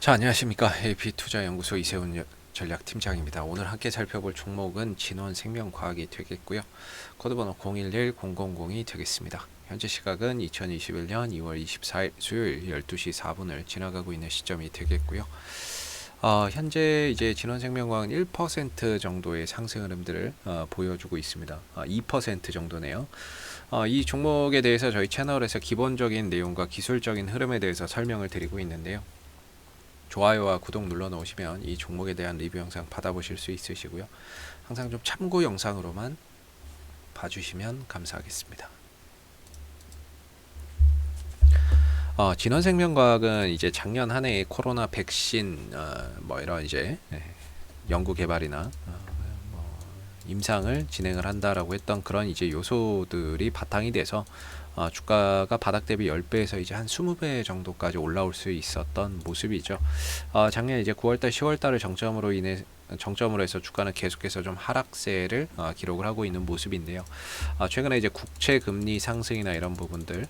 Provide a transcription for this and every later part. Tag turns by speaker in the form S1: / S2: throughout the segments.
S1: 자, 안녕하십니까. AP투자연구소 이세훈 전략팀장입니다. 오늘 함께 살펴볼 종목은 진원생명과학이 되겠고요. 코드번호 011000이 되겠습니다. 현재 시각은 2021년 2월 24일 수요일 12시 4분을 지나가고 있는 시점이 되겠고요. 현재 이제 진원생명과학은 1% 정도의 상승 흐름들을 보여주고 있습니다. 2% 정도네요. 이 종목에 대해서 저희 채널에서 기본적인 내용과 기술적인 흐름에 대해서 설명을 드리고 있는데요. 좋아요와 구독 눌러 놓으시면 이 종목에 대한 리뷰 영상 받아보실 수 있으시고요. 항상 좀 참고 영상으로만 봐주시면 감사하겠습니다. 진원생명과학은 이제 작년 한 해에 코로나 백신 뭐 이런 이제 연구 개발이나 임상을 진행을 한다라고 했던 그런 이제 요소들이 바탕이 돼서 주가가 바닥 대비 10배에서 이제 한 20배 정도까지 올라올 수 있었던 모습이죠. 작년 이제 9월달, 10월달을 정점으로 해서 주가는 계속해서 좀 하락세를 기록을 하고 있는 모습인데요. 최근에 이제 국채 금리 상승이나 이런 부분들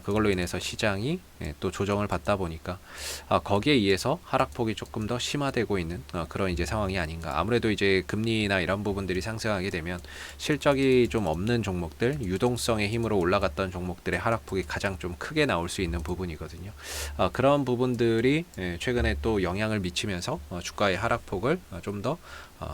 S1: 그걸로 인해서 시장이 또 조정을 받다 보니까 거기에 의해서 하락폭이 조금 더 심화되고 있는 그런 이제 상황이 아닌가. 아무래도 이제 금리나 이런 부분들이 상승하게 되면 실적이 좀 없는 종목들, 유동성의 힘으로 올라갔던 종목들의 하락폭이 가장 좀 크게 나올 수 있는 부분이거든요. 그런 부분들이 최근에 또 영향을 미치면서 주가의 하락폭을 좀 더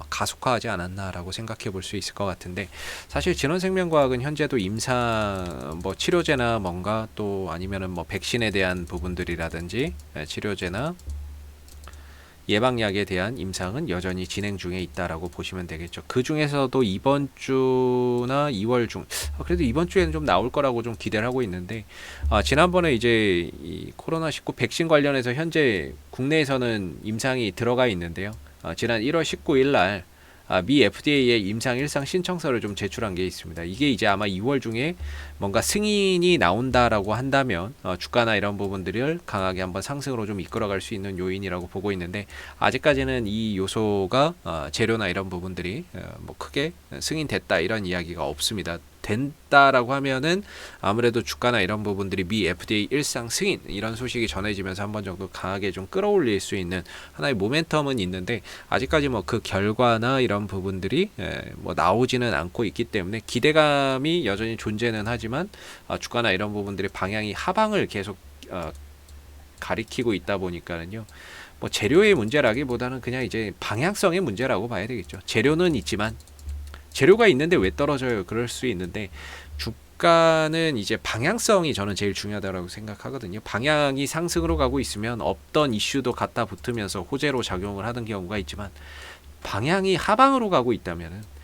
S1: 가속화하지 않았나라고 생각해 볼 수 있을 것 같은데, 사실 진원생명과학은 현재도 임상 뭐 치료제나 뭔가 또 아니면은 뭐 백신에 대한 부분들이라든지 치료제나 예방약에 대한 임상은 여전히 진행 중에 있다라고 보시면 되겠죠. 그 중에서도 이번 주나 2월 중 그래도 이번 주에는 좀 나올 거라고 좀 기대를 하고 있는데, 지난번에 이제 이 코로나19 백신 관련해서 현재 국내에서는 임상이 들어가 있는데요. 지난 1월 19일 날 미 FDA에 임상 일상 신청서를 좀 제출한 게 있습니다. 이게 이제 아마 2월 중에 뭔가 승인이 나온다라고 한다면 주가나 이런 부분들을 강하게 한번 상승으로 좀 이끌어갈 수 있는 요인이라고 보고 있는데, 아직까지는 이 요소가 재료나 이런 부분들이 뭐 크게 승인됐다 이런 이야기가 없습니다. 된다라고 하면은 아무래도 주가나 이런 부분들이 미 FDA 일상 승인 이런 소식이 전해지면서 한번 정도 강하게 좀 끌어올릴 수 있는 하나의 모멘텀은 있는데, 아직까지 뭐 그 결과나 이런 부분들이 뭐 나오지는 않고 있기 때문에 기대감이 여전히 존재는 하지만 주가나 이런 부분들의 방향이 하방을 계속 가리키고 있다 보니까는요, 뭐 재료의 문제라기보다는 그냥 이제 방향성의 문제라고 봐야 되겠죠. 재료는 있지만 재료가 있는데 왜 떨어져요? 그럴 수 있는데, 주가는 이제 방향성이 저는 제일 중요하다고 생각하거든요. 방향이 상승으로 가고 있으면 없던 이슈도 갖다 붙으면서 호재로 작용을 하는 경우가 있지만, 방향이 하방으로 가고 있다면은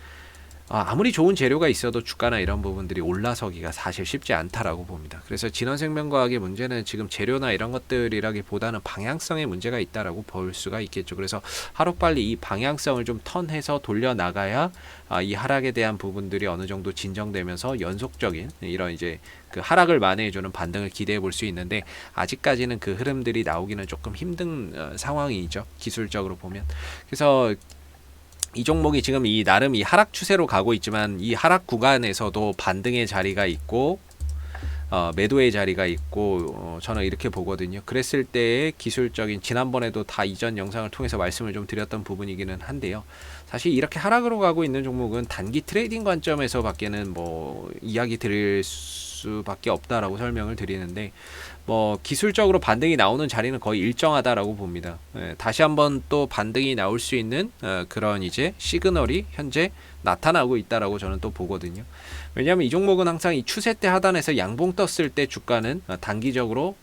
S1: 아무리 좋은 재료가 있어도 주가나 이런 부분들이 올라서기가 사실 쉽지 않다라고 봅니다. 그래서 진원생명과학의 문제는 지금 재료나 이런 것들이라기보다는 방향성의 문제가 있다라고 볼 수가 있겠죠. 그래서 하루빨리 이 방향성을 좀 턴해서 돌려나가야 이 하락에 대한 부분들이 어느 정도 진정되면서 연속적인 이런 이제 그 하락을 만회해주는 반등을 기대해 볼 수 있는데, 아직까지는 그 흐름들이 나오기는 조금 힘든 상황이죠. 기술적으로 보면. 그래서 이 종목이 지금 이 나름 이 하락 추세로 가고 있지만, 이 하락 구간에서도 반등의 자리가 있고 매도의 자리가 있고, 저는 이렇게 보거든요. 그랬을 때의 기술적인, 지난번에도 다 이전 영상을 통해서 말씀을 좀 드렸던 부분이기는 한데요. 사실 이렇게 하락으로 가고 있는 종목은 단기 트레이딩 관점에서 밖에는 뭐 이야기 드릴 수밖에 없다라고 설명을 드리는데, 뭐 기술적으로 반등이 나오는 자리는 거의 일정하다라고 봅니다. 다시 한번 또 반등이 나올 수 있는 그런 이제 시그널이 현재 나타나고 있다라고 저는 또 보거든요. 왜냐하면 이 종목은 항상 이 추세대 하단에서 양봉 떴을 때 주가는 단기적으로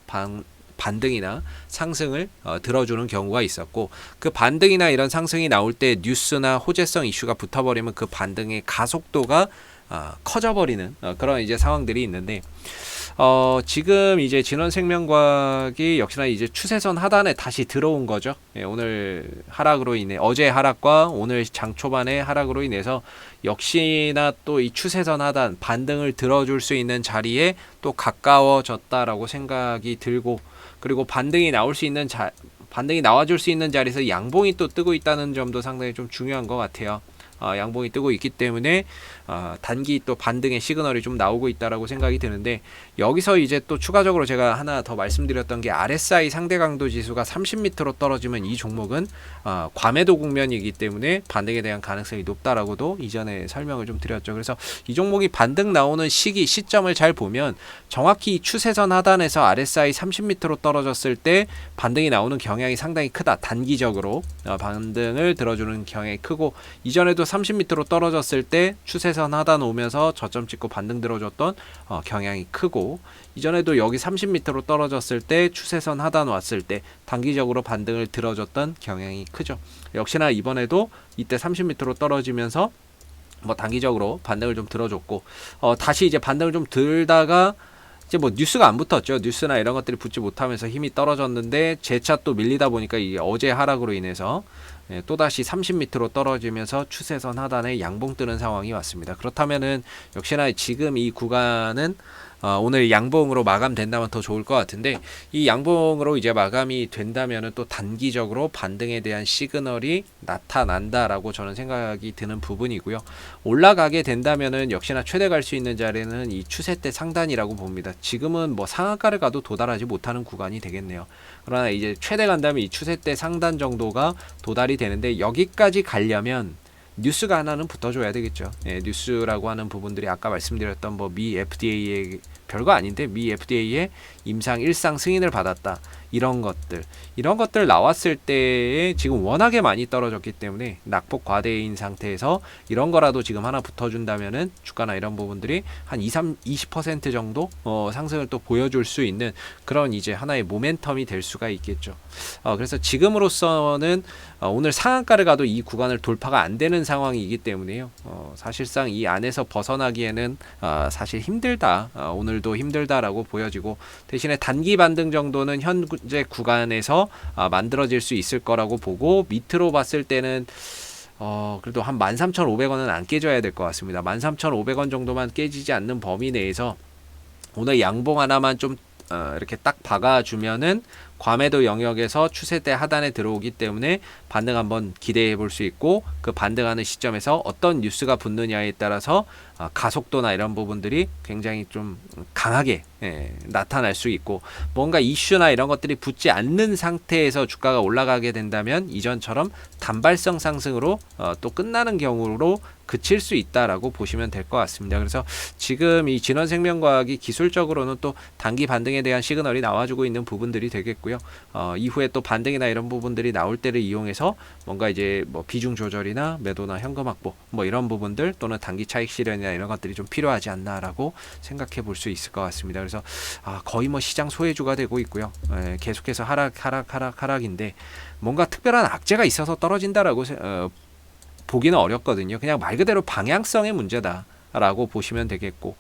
S1: 반등이나 상승을 들어주는 경우가 있었고, 그 반등이나 이런 상승이 나올 때 뉴스나 호재성 이슈가 붙어버리면 그 반등의 가속도가 커져버리는 그런 이제 상황들이 있는데, 지금 이제 진원생명과학이 역시나 이제 추세선 하단에 다시 들어온 거죠. 오늘 하락으로 인해, 어제 하락과 오늘 장 초반의 하락으로 인해서 역시나 또 이 추세선 하단 반등을 들어줄 수 있는 자리에 또 가까워졌다라고 생각이 들고, 그리고 반등이 나와줄 수 있는 자리에서 양봉이 또 뜨고 있다는 점도 상당히 좀 중요한 것 같아요. 양봉이 뜨고 있기 때문에 단기 또 반등의 시그널이 좀 나오고 있다라고 생각이 드는데, 여기서 이제 또 추가적으로 제가 하나 더 말씀드렸던 게 RSI 상대 강도 지수가 30m로 떨어지면 이 종목은 과매도 국면이기 때문에 반등에 대한 가능성이 높다라고도 이전에 설명을 좀 드렸죠. 그래서 이 종목이 반등 나오는 시점을 잘 보면 정확히 추세선 하단에서 RSI 30m로 떨어졌을 때 반등이 나오는 경향이 상당히 크다. 단기적으로 반등을 들어주는 경향이 크고, 이전에도 30m로 떨어졌을 때 추세선 하단 오면서 저점 찍고 반등 들어줬던 경향이 크고, 이전에도 여기 30m로 떨어졌을 때 추세선 하단 왔을 때 단기적으로 반등을 들어줬던 경향이 크죠. 역시나 이번에도 이때 30m로 떨어지면서 뭐 단기적으로 반등을 좀 들어줬고, 다시 이제 반등을 좀 들다가 이제 뭐 뉴스가 안 붙었죠. 뉴스나 이런 것들이 붙지 못하면서 힘이 떨어졌는데, 재차 또 밀리다 보니까 이게 어제 하락으로 인해서 또다시 30m로 떨어지면서 추세선 하단에 양봉 뜨는 상황이 왔습니다. 그렇다면은 역시나 지금 이 구간은 오늘 양봉으로 마감된다면 더 좋을 것 같은데, 이 양봉으로 이제 마감이 된다면은 또 단기적으로 반등에 대한 시그널이 나타난다라고 저는 생각이 드는 부분이고요. 올라가게 된다면은 역시나 최대 갈 수 있는 자리는 이 추세대 상단이라고 봅니다. 지금은 뭐 상한가를 가도 도달하지 못하는 구간이 되겠네요. 그러나 이제 최대 간다면 이 추세대 상단 정도가 도달이 되는데, 여기까지 가려면 뉴스가 하나는 붙어줘야 되겠죠. 뉴스라고 하는 부분들이 아까 말씀드렸던 뭐 미 FDA의 별거 아닌데 미 FDA의 임상 1상 승인을 받았다, 이런 것들 나왔을 때에 지금 워낙에 많이 떨어졌기 때문에 낙폭 과대인 상태에서 이런 거라도 지금 하나 붙어준다면은 주가나 이런 부분들이 한 20% 정도 상승을 또 보여줄 수 있는 그런 이제 하나의 모멘텀이 될 수가 있겠죠. 그래서 지금으로서는 오늘 상한가를 가도 이 구간을 돌파가 안 되는 상황이기 때문에요. 사실상 이 안에서 벗어나기에는 사실 힘들다. 오늘도 힘들다라고 보여지고, 대신에 단기 반등 정도는 현재 구간에서 만들어질 수 있을 거라고 보고, 밑으로 봤을 때는 그래도 한 13,500원은 안 깨져야 될 것 같습니다. 13,500원 정도만 깨지지 않는 범위 내에서 오늘 양봉 하나만 좀 이렇게 딱 박아주면은 과매도 영역에서 추세대 하단에 들어오기 때문에 반등 한번 기대해 볼 수 있고, 그 반등하는 시점에서 어떤 뉴스가 붙느냐에 따라서 가속도나 이런 부분들이 굉장히 좀 강하게 나타날 수 있고, 뭔가 이슈나 이런 것들이 붙지 않는 상태에서 주가가 올라가게 된다면 이전처럼 단발성 상승으로 또 끝나는 경우로 그칠 수 있다라고 보시면 될 것 같습니다. 그래서 지금 이 진원생명과학이 기술적으로는 또 단기 반등에 대한 시그널이 나와주고 있는 부분들이 되겠고요. 이후에 또 반등이나 이런 부분들이 나올 때를 이용해서 뭔가 이제 뭐 비중 조절이나 매도나 현금 확보 뭐 이런 부분들, 또는 단기 차익 실현이나 이런 것들이 좀 필요하지 않나라고 생각해 볼 수 있을 것 같습니다. 그래서 거의 뭐 시장 소외주가 되고 있고요. 계속해서 하락인데 뭔가 특별한 악재가 있어서 떨어진다라고 보기는 어렵거든요. 그냥 말 그대로 방향성의 문제다 라고 보시면 되겠고,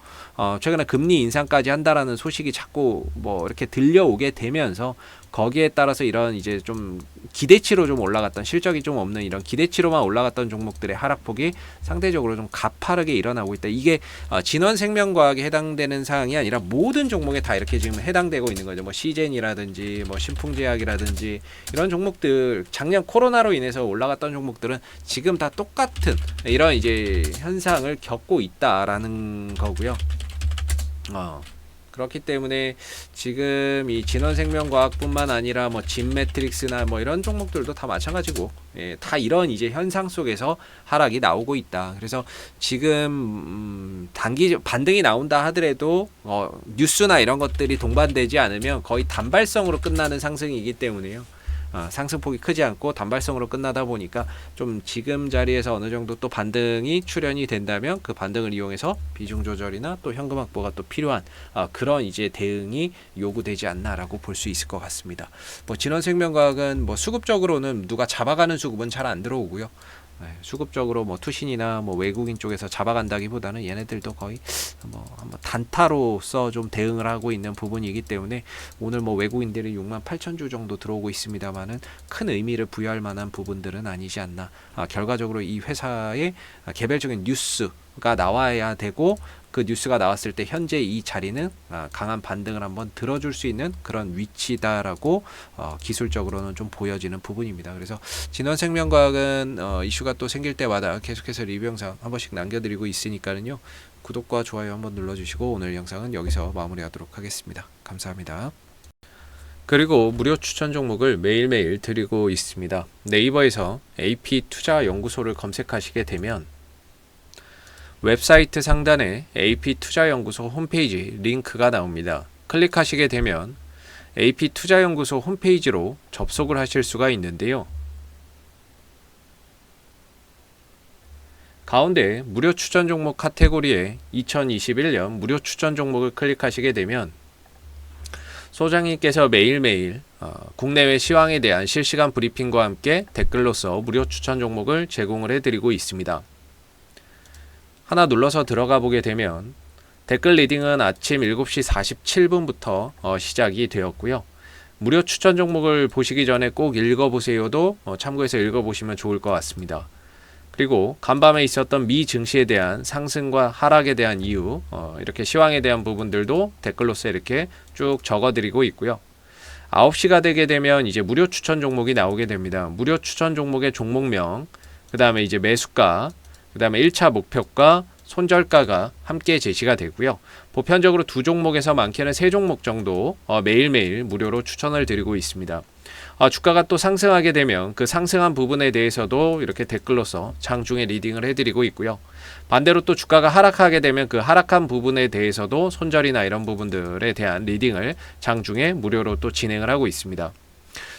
S1: 최근에 금리 인상까지 한다라는 소식이 자꾸 뭐 이렇게 들려오게 되면서 거기에 따라서 이런 이제 좀 기대치로 좀 올라갔던, 실적이 좀 없는 이런 기대치로만 올라갔던 종목들의 하락폭이 상대적으로 좀 가파르게 일어나고 있다. 이게 진원생명과학에 해당되는 사항이 아니라 모든 종목에 다 이렇게 지금 해당되고 있는 거죠. 뭐 시젠이라든지 뭐 신풍제약이라든지 이런 종목들, 작년 코로나로 인해서 올라갔던 종목들은 지금 다 똑같은 이런 이제 현상을 겪고 있다라는 거고요. 그렇기 때문에 지금 이 진원생명과학뿐만 아니라 뭐 진매트릭스나 뭐 이런 종목들도 다 마찬가지고, 다 이런 이제 현상 속에서 하락이 나오고 있다. 그래서 지금 단기 반등이 나온다 하더라도 뉴스나 이런 것들이 동반되지 않으면 거의 단발성으로 끝나는 상승이기 때문에요. 상승폭이 크지 않고 단발성으로 끝나다 보니까 좀 지금 자리에서 어느 정도 또 반등이 출현이 된다면 그 반등을 이용해서 비중 조절이나 또 현금 확보가 또 필요한 그런 이제 대응이 요구되지 않나라고 볼 수 있을 것 같습니다. 뭐 진원생명과학은 뭐 수급적으로는 누가 잡아가는 수급은 잘 안 들어오고요. 수급적으로 뭐 투신이나 뭐 외국인 쪽에서 잡아간다기보다는 얘네들도 거의 뭐 한번 단타로서 좀 대응을 하고 있는 부분이기 때문에 오늘 뭐 외국인들이 68,000주 정도 들어오고 있습니다만은 큰 의미를 부여할 만한 부분들은 아니지 않나. 결과적으로 이 회사의 개별적인 뉴스가 나와야 되고, 그 뉴스가 나왔을 때 현재 이 자리는 강한 반등을 한번 들어줄 수 있는 그런 위치다라고 기술적으로는 좀 보여지는 부분입니다. 그래서 진원생명과학은 이슈가 또 생길 때마다 계속해서 리뷰 영상 한 번씩 남겨드리고 있으니까는요. 구독과 좋아요 한번 눌러주시고 오늘 영상은 여기서 마무리하도록 하겠습니다. 감사합니다. 그리고 무료 추천 종목을 매일매일 드리고 있습니다. 네이버에서 AP투자연구소를 검색하시게 되면 웹사이트 상단에 AP투자연구소 홈페이지 링크가 나옵니다. 클릭하시게 되면 AP투자연구소 홈페이지로 접속을 하실 수가 있는데요. 가운데 무료 추천 종목 카테고리에 2021년 무료 추천 종목을 클릭하시게 되면 소장님께서 매일매일 국내외 시황에 대한 실시간 브리핑과 함께 댓글로서 무료 추천 종목을 제공을 해드리고 있습니다. 하나 눌러서 들어가 보게 되면 댓글 리딩은 아침 7시 47분부터 시작이 되었고요. 무료 추천 종목을 보시기 전에 꼭 읽어보세요도 참고해서 읽어보시면 좋을 것 같습니다. 그리고 간밤에 있었던 미 증시에 대한 상승과 하락에 대한 이유, 이렇게 시황에 대한 부분들도 댓글로서 이렇게 쭉 적어드리고 있고요. 9시가 되게 되면 이제 무료 추천 종목이 나오게 됩니다. 무료 추천 종목의 종목명, 그 다음에 이제 매수가, 그 다음에 1차 목표가, 손절가가 함께 제시가 되고요. 보편적으로 2종목에서 많게는 3종목 정도 매일매일 무료로 추천을 드리고 있습니다. 주가가 또 상승하게 되면 그 상승한 부분에 대해서도 이렇게 댓글로서 장중에 리딩을 해드리고 있고요. 반대로 또 주가가 하락하게 되면 그 하락한 부분에 대해서도 손절이나 이런 부분들에 대한 리딩을 장중에 무료로 또 진행을 하고 있습니다.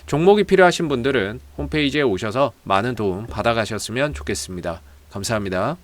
S1: 종목이 필요하신 분들은 홈페이지에 오셔서 많은 도움 받아가셨으면 좋겠습니다. 감사합니다.